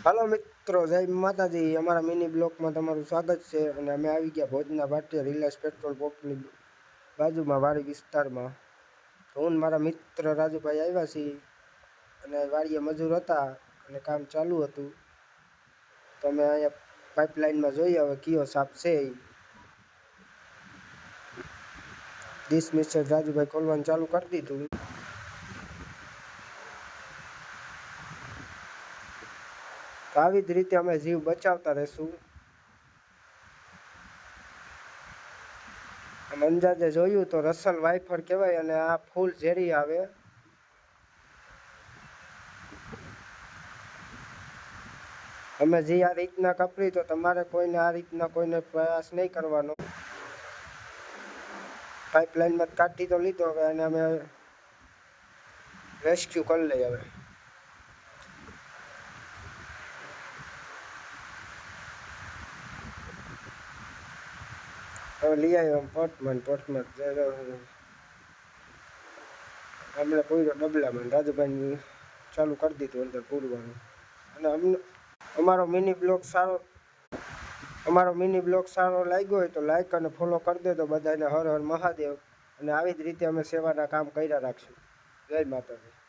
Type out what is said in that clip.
હાલો મિત્રો, જય માતાજી। અમારા મિની બ્લોકમાં તમારું સ્વાગત છે। અને અમે આવી ગયા ભોજના ભાટિયા રિલાયન્સ પેટ્રોલ પંપની બાજુમાં વાડી વિસ્તારમાં। તો હું મારા મિત્ર રાજુભાઈ આવ્યા છીએ અને વાડીએ મજૂર હતા અને કામ ચાલુ હતું। તો અમે અહીંયા પાઇપલાઇનમાં જોઈએ હવે કયો સાપ છે। 20 મિનિટ રાજુભાઈ ખોલવાનું ચાલુ કરી દીધું। આવી જ રીતે અમે જીવ બચાવતા રહેશું। અને અંદાજે જોયું તો રસલ વાઇફર કહેવાય અને આ ફૂલ ઝેરી આવે। અમે જે આ રીતના કપરી તો તમારે કોઈને આ રીતના કોઈને પ્રયાસ નહીં કરવાનો। પાઇપલાઇનમાં કાઢી તો લીધો હવે અને અમે રેસ્ક્યુ કરી લઈએ હવે લઈ આવ્યો પટમાં હમણાં પૂરો ડબલામાં રાજુભાઈ ચાલુ કરી દીધું અંદર પૂરવાનું। અને અમારો મિની બ્લોગ સારો લાગ્યો હોય તો લાઈક અને ફોલો કરી દેજો બધાને। હર હર મહાદેવ। અને આવી જ રીતે અમે સેવાના કામ કર્યા રાખશું। જય માતાજી।